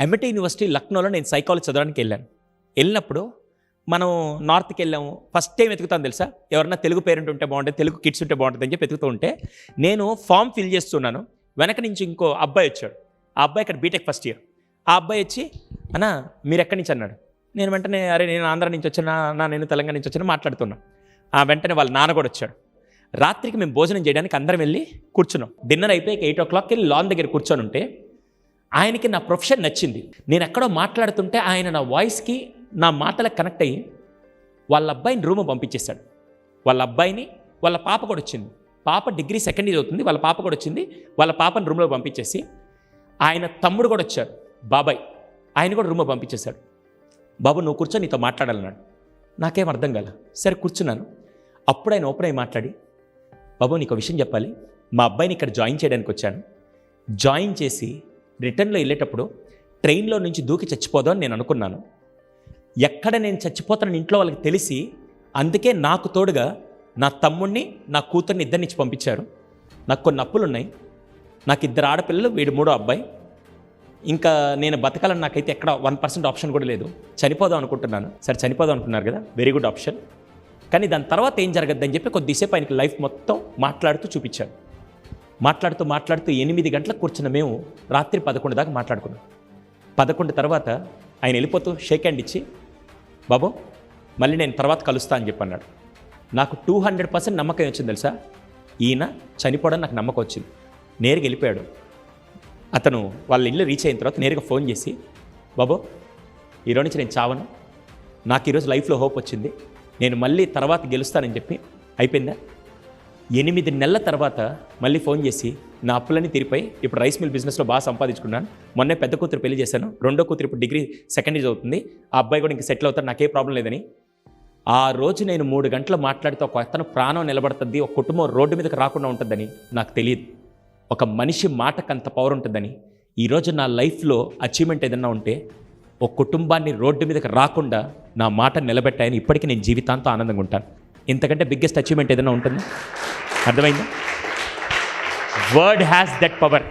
ఎమ్ఐటి university లక్నోలో నేను psychology చదవడానికి వెళ్ళినప్పుడు మనం నార్త్కి వెళ్ళాము. ఫస్ట్ టైం వెతుకుతాను తెలుసా, ఎవరన్నా తెలుగు పేరెంట్ ఉంటే బాగుంటుంది, తెలుగు కిడ్స్ ఉంటే బాగుంటుంది అని చెప్పి వెతుకుతూ ఉంటే నేను ఫామ్ ఫిల్ చేస్తున్నాను. వెనక నుంచి ఇంకో అబ్బాయి వచ్చాడు. ఆ అబ్బాయి ఇక్కడ బీటెక్ ఫస్ట్ ఇయర్. ఆ అబ్బాయి వచ్చి అన్నా మీరు ఎక్కడి నుంచి అన్నాడు. నేను వెంటనే అరే నేను ఆంధ్ర నుంచి వచ్చాను నేను తెలంగాణ నుంచి వచ్చాను మాట్లాడుతున్నా. ఆ వెంటనే వాళ్ళ నాన్న కూడా వచ్చాడు. రాత్రికి మేము భోజనం చేయడానికి అందరం వెళ్ళి కూర్చున్నాం. డిన్నర్ అయిపోయి 8 o'clockకి వెళ్ళి లాన్ దగ్గర కూర్చొని ఉంటే ఆయనకి నా ప్రొఫెషన్ నచ్చింది. నేను ఎక్కడో మాట్లాడుతుంటే ఆయన నా వాయిస్కి నా మాటలకు కనెక్ట్ అయ్యి వాళ్ళ అబ్బాయిని రూమ్ పంపించేశాడు. వాళ్ళ అబ్బాయిని వాళ్ళ పాప కూడా వచ్చింది. పాప డిగ్రీ సెకండ్ ఇయర్ అవుతుంది. వాళ్ళ పాప కూడా వచ్చింది. వాళ్ళ పాపని రూమ్లో పంపించేసి ఆయన తమ్ముడు కూడా వచ్చారు, బాబాయ్, ఆయన కూడా రూమ్లో పంపించేశాడు. బాబు నువ్వు కూర్చొని నీతో మాట్లాడాలన్నాడు. నాకేం అర్థం కాల. సరే కూర్చున్నాను. అప్పుడు ఆయన ఓపెన్ అయ్యి మాట్లాడి, బాబు నీకు విషయం చెప్పాలి, మా అబ్బాయిని ఇక్కడ జాయిన్ చేయడానికి వచ్చాను. జాయిన్ చేసి రిటర్న్లో వెళ్ళేటప్పుడు ట్రైన్లో నుంచి దూకి చచ్చిపోదాం అని నేను అనుకున్నాను. ఎక్కడ నేను చచ్చిపోతానని ఇంట్లో వాళ్ళకి తెలిసి అందుకే నాకు తోడుగా నా తమ్ముడిని నా కూతుర్ని ఇద్దరినిచ్చి పంపించారు. నాకు కొన్ని అప్పులు ఉన్నాయి. నాకు 2 ఆడపిల్లలు, వీడు 3వ అబ్బాయి. ఇంకా నేను బతకాలని నాకైతే ఎక్కడ 1% ఆప్షన్ కూడా లేదు. చనిపోదాం అనుకుంటున్నాను. సరే చనిపోదాం అనుకున్నారు కదా, వెరీ గుడ్ ఆప్షన్. కానీ దాని తర్వాత ఏం జరగద్దని చెప్పి కొద్దిసేపు ఆయనకి లైఫ్ మొత్తం మాట్లాడుతూ చూపించాడు. మాట్లాడుతూ 8 గంటలకు కూర్చున్న మేము రాత్రి 11 దాకా మాట్లాడుకున్నాం. 11 తర్వాత ఆయన వెళ్ళిపోతూ షేక్ హ్యాండ్ ఇచ్చి, బాబు మళ్ళీ నేను తర్వాత కలుస్తా అని చెప్పి అన్నాడు. నాకు 200% నమ్మకం వచ్చింది తెలుసా. ఈయన చనిపోవడం నాకు నమ్మకం వచ్చింది. నేరుగా వెళ్ళిపోయాడు. అతను వాళ్ళ ఇల్లు రీచ్ అయిన తర్వాత నేరుగా ఫోన్ చేసి, బాబు ఈరోజు నుంచి నేను చావను, నాకు ఈరోజు లైఫ్లో హోప్ వచ్చింది, నేను మళ్ళీ తర్వాత గెలుస్తానని చెప్పి అయిపోయిందా. 8 నెలల తర్వాత మళ్ళీ ఫోన్ చేసి నా అప్పులన్నీ తీరిపోయి ఇప్పుడు రైస్ మిల్ బిజినెస్లో బాగా సంపాదించుకున్నాను. మొన్నే పెద్ద కూతురు పెళ్లి చేశాను, రెండో కూతురు ఇప్పుడు డిగ్రీ సెకండ్ ఇయర్ అవుతుంది, ఆ అబ్బాయి కూడా ఇంక సెటిల్ అవుతారు, నాకే ప్రాబ్లం లేదని. ఆ రోజు నేను 3 గంటలు మాట్లాడితే ఒక అతను ప్రాణం నిలబడుతుంది, ఒక కుటుంబం రోడ్డు మీదకి రాకుండా ఉంటుందని నాకు తెలియదు. ఒక మనిషి మాటకు అంత పవర్ ఉంటుందని. ఈరోజు నా లైఫ్లో అచీవ్మెంట్ ఏదన్నా ఉంటే ఒక కుటుంబాన్ని రోడ్డు మీదకి రాకుండా నా మాట నిలబెట్టాయని ఇప్పటికీ నేను జీవితాంతం ఆనందంగా ఉంటాను. ఇంతకంటే బిగ్గెస్ట్ అచీవ్మెంట్ ఏదైనా ఉంటుంది? అర్థమైందా? Word has that power.